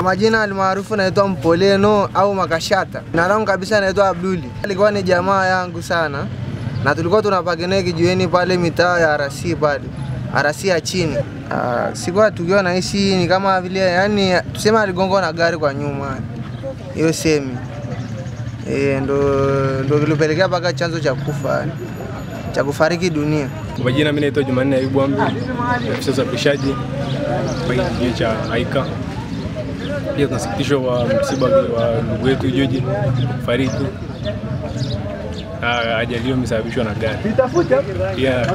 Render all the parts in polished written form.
Majina almaarufu naitwa Mpoleno au Makashata. Na langu kabisa naitwa Abduli. Alikuwa ni jamaa yangu sana. Na tulikuwa tunapagana kijiweni pale mitaa ya RC pale. RC ya chini. Sikuwa tukiwa naishi ni kama vile yani tuseme aligongwa na gari kwa nyuma. Hiyo semi. Ndo kilipelekea mpaka chanzo cha kufa. Cha kufariki dunia. Kwa majina mimi naitwa Jumanne Ayubu Ambi. Afisa usafirishaji kwa kijiji cha Aika. Pia tunasikitishwa wa msiba wa ndugu wetu George kufariki. Ajali imesababishwa na gari. Pia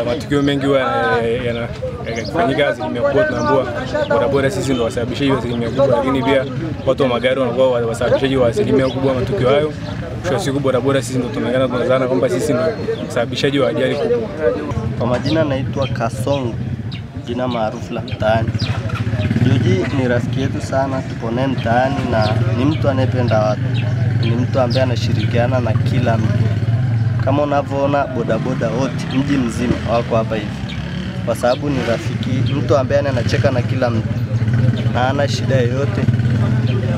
matukio mengi yanafanyika asilimia kubwa tunaambiwa bodaboda sisi ndio wasababishaji wa asilimia kubwa, lakini pia watu wa magari wanakuwa wasababishaji wa asilimia kubwa matukio hayo. Kwa siku bodaboda sisi ndio tunazana kwamba sisi ndio wasababishaji wa ajali kubwa. Kwa majina naitwa Kasongo, jina maarufu la mtaani. George ni rafiki yetu sana, tuko naye mtaani na ni mtu anayependa watu. Ni mtu ambaye anashirikiana na kila mtu. Kama unavyoona bodaboda wote mji mzima wako hapa hivi. Kwa sababu ni rafiki, mtu ambaye anacheka na kila mtu. Na hana shida yoyote.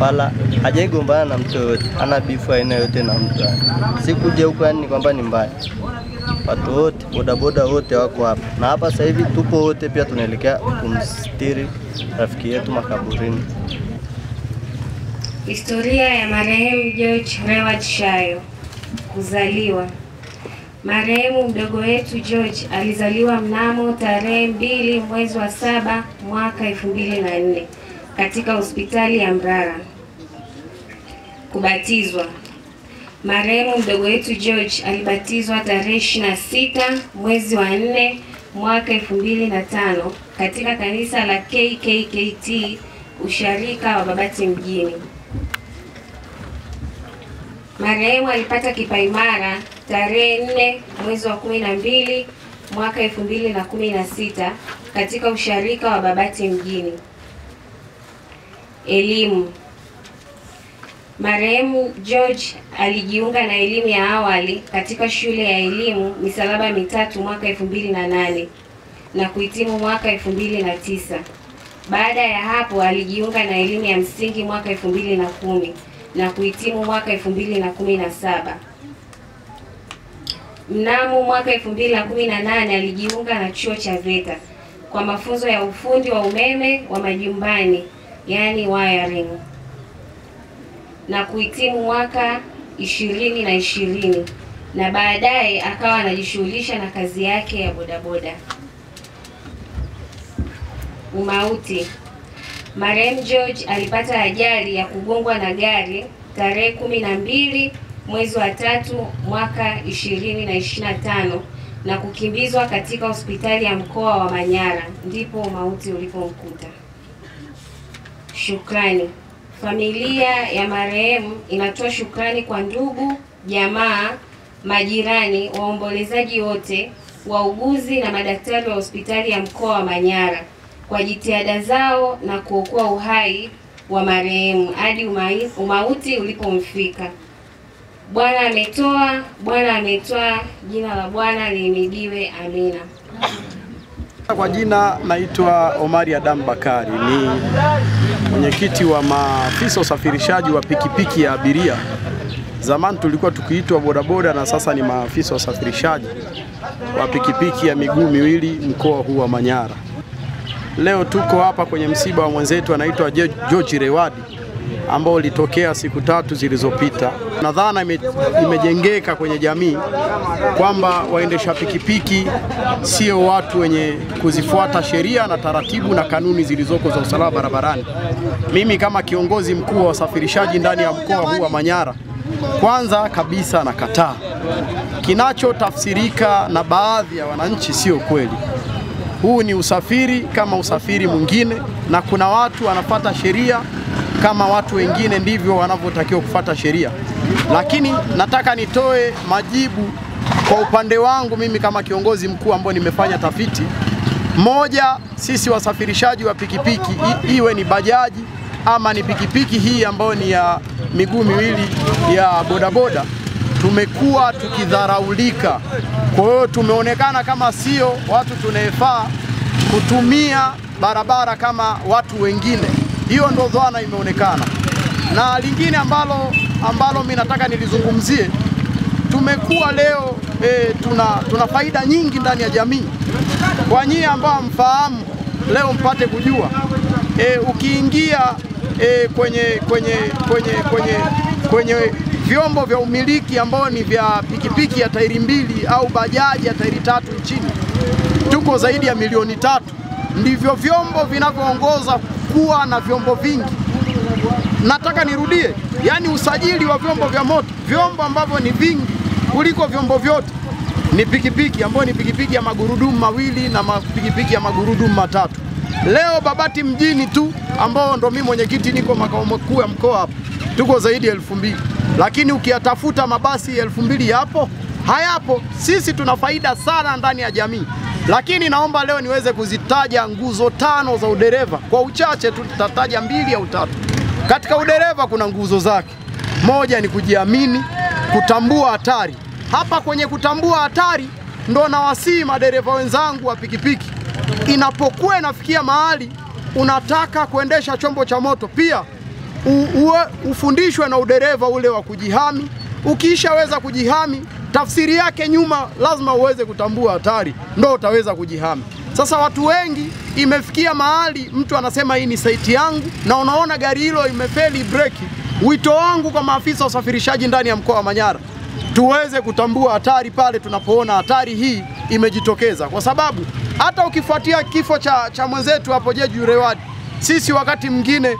Wala hajaigombana na mtu yoyote, hana bifu aina yote na mtu. Sikuje huko yani ni kwamba ni mbaya. Watu wote, bodaboda wote wako hapa. Na hapa sasa hivi tupo wote pia tunaelekea kumstiri rafiki yetu makaburini. Historia ya marehemu George Reward Shayo. Kuzaliwa. Marehemu mdogo wetu George alizaliwa mnamo tarehe 2 mwezi wa 7 mwaka 2004 katika hospitali ya Mbrara. Kubatizwa. Marehemu mdogo wetu George alibatizwa tarehe 26 mwezi wa 4 mwaka 2005 katika kanisa la KKKT usharika wa Babati mjini. Marehemu alipata kipaimara tarehe 4 mwezi wa 12 mwaka 2016 katika usharika wa Babati mjini. Elimu. Marehemu George alijiunga na elimu ya awali katika shule ya elimu Misalaba Mitatu mwaka 2008 na kuhitimu mwaka 2009. Baada ya hapo alijiunga na elimu ya msingi mwaka 2010 na kuhitimu mwaka 2017. Mnamo mwaka 2018 alijiunga na chuo cha VETA kwa mafunzo ya ufundi wa umeme wa majumbani, yani wiring, na kuhitimu mwaka 2020 na baadaye akawa anajishughulisha na kazi yake ya bodaboda. Umauti. Marehemu George alipata ajali ya kugongwa na gari tarehe 12 mwezi wa 3 mwaka 2025 na kukimbizwa katika hospitali ya mkoa wa Manyara, ndipo umauti ulipomkuta. Shukrani. Familia ya marehemu inatoa shukrani kwa ndugu, jamaa, majirani, waombolezaji wote, wauguzi na madaktari wa hospitali ya mkoa wa Manyara kwa jitihada zao na kuokoa uhai wa marehemu hadi umauti ulipomfika. Bwana ametoa, Bwana ametoa, jina la Bwana lihimidiwe. Amina. Kwa jina naitwa Omari Adam Bakari, ni mwenyekiti wa maafisa usafirishaji wa pikipiki ya abiria. Zamani tulikuwa tukiitwa bodaboda na sasa ni maafisa usafirishaji wa pikipiki ya miguu miwili mkoa huu wa Manyara. Leo tuko hapa kwenye msiba wa mwenzetu anaitwa George Reward ambao ulitokea siku 3 zilizopita. Nadhani imejengeka kwenye jamii kwamba waendesha pikipiki sio watu wenye kuzifuata sheria na taratibu na kanuni zilizoko za usalama barabarani. Mimi kama kiongozi mkuu wa usafirishaji ndani ya mkoa huu wa Manyara Kwanza kabisa nakataa. Kinachotafsirika na baadhi ya wananchi sio kweli. Huu ni usafiri kama usafiri mwingine, na kuna watu wanapata sheria kama watu wengine ndivyo wanavyotakiwa kufuata sheria. Lakini nataka nitoe majibu kwa upande wangu mimi kama kiongozi mkuu ambao nimefanya tafiti. Moja, sisi wasafirishaji wa pikipiki, iwe ni bajaji ama ni pikipiki hii ambayo ni ya miguu miwili ya bodaboda, tumekuwa tukidharaulika. Kwa hiyo tumeonekana kama sio watu tunayefaa kutumia barabara kama watu wengine. Hiyo ndo dhana imeonekana. Na lingine ambalo mimi nataka nilizungumzie, tumekuwa leo tuna faida nyingi ndani ya jamii. Kwa nyinyi ambao mfahamu leo mpate kujua, ukiingia kwenye vyombo vya umiliki ambao ni vya pikipiki ya tairi mbili au bajaji ya tairi tatu nchini, tuko zaidi ya milioni 3. Ndivyo vyombo vinavyoongoza kuwa na vyombo vingi. Nataka nirudie, yani usajili wa vyombo vya moto, vyombo ambavyo ni vingi kuliko vyombo vyote ni pikipiki, ambayo ni pikipiki ya magurudumu mawili na pikipiki ya magurudumu matatu. Leo Babati mjini tu, ambao ndo mimi mwenyekiti niko makao makuu ya mkoa hapa, tuko zaidi ya 2000. Lakini ukiyatafuta mabasi 2000 hayapo. Sisi tuna faida sana ndani ya jamii. Lakini naomba leo niweze kuzitaja nguzo 5 za udereva. Kwa uchache tu tutataja 2 au 3. Katika udereva kuna nguzo zake. Moja ni kujiamini, kutambua hatari. Hapa kwenye kutambua hatari ndo nawasihi madereva wenzangu wa pikipiki, inapokuwa inafikia mahali unataka kuendesha chombo cha moto, pia ufundishwe na udereva ule wa kujihami. Ukishaweza kujihami, tafsiri yake nyuma lazima uweze kutambua hatari, ndo utaweza kujihami. Sasa watu wengi imefikia mahali mtu anasema hii ni site yangu, na unaona gari hilo imefeli breki. Wito wangu kwa maafisa wa usafirishaji ndani ya mkoa wa Manyara, tuweze kutambua hatari pale tunapoona hatari hii imejitokeza, kwa sababu hata ukifuatia kifo cha mwenzetu hapo Jeju Reward, sisi wakati mwingine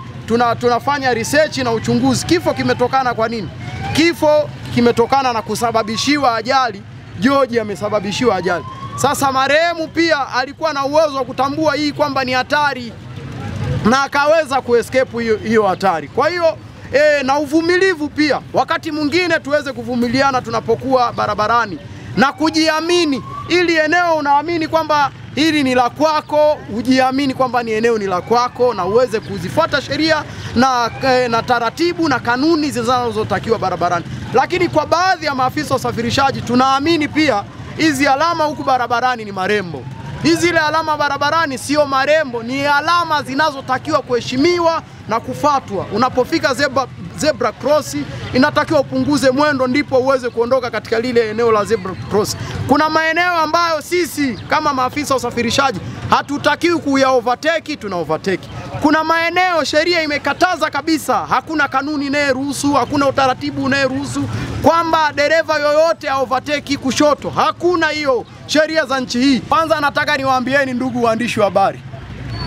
tunafanya research na uchunguzi. Kifo kimetokana kwa nini? Kifo kimetokana na kusababishiwa ajali. George amesababishiwa ajali. Sasa marehemu pia alikuwa na uwezo wa kutambua hii kwamba ni hatari na akaweza kuescape hiyo hatari. Kwa hiyo na uvumilivu pia, wakati mwingine tuweze kuvumiliana tunapokuwa barabarani na kujiamini. Ili eneo unaamini kwamba hili ni la kwako, ujiamini kwamba ni eneo ni la kwako, na uweze kuzifuata sheria na taratibu na kanuni zinazotakiwa barabarani. Lakini kwa baadhi ya maafisa wa usafirishaji tunaamini pia hizi alama huku barabarani ni marembo. Hizi alama barabarani sio marembo, ni alama zinazotakiwa kuheshimiwa na kufuatwa. Unapofika zebra cross inatakiwa upunguze mwendo ndipo uweze kuondoka katika lile eneo la zebra cross. Kuna maeneo ambayo sisi kama maafisa wa usafirishaji hatutakiwi kuya overtake, tuna overtake. Kuna maeneo sheria imekataza kabisa, hakuna kanuni inayoruhusu, hakuna utaratibu unayoruhusu kwamba dereva yoyote overtake kushoto. Hakuna hiyo sheria za nchi hii. Kwanza nataka niwaambieni ndugu waandishi wa habari,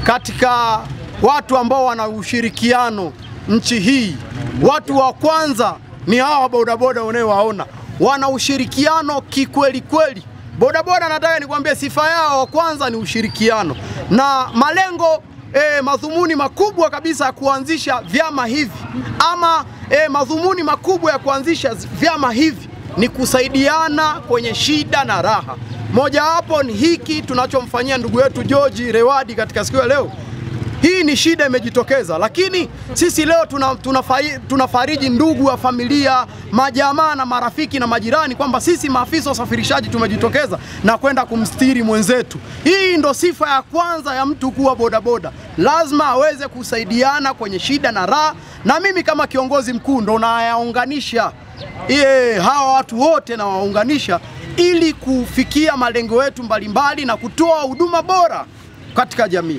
katika watu ambao wana ushirikiano nchi hii, watu wa kwanza ni hawa bodaboda unaowaona. Wana ushirikiano kikweli kweli. Bodaboda nataka nikwambie sifa yao kwanza ni ushirikiano. Na malengo madhumuni makubwa kabisa ya kuanzisha vyama hivi, ama madhumuni makubwa ya kuanzisha vyama hivi ni kusaidiana kwenye shida na raha. Moja wapo ni hiki tunachomfanyia ndugu yetu George Reward katika siku ya leo. Hii ni shida imejitokeza, lakini sisi leo tunafariji ndugu wa familia, majamaa na marafiki na majirani kwamba sisi maafisa wa usafirishaji tumejitokeza na kwenda kumstiri mwenzetu. Hii ndo sifa ya kwanza ya mtu kuwa bodaboda. Lazima aweze kusaidiana kwenye shida na raha, na mimi kama kiongozi mkuu ndo nayaunganisha hawa watu wote, na waunganisha ili kufikia malengo yetu mbalimbali na kutoa huduma bora katika jamii.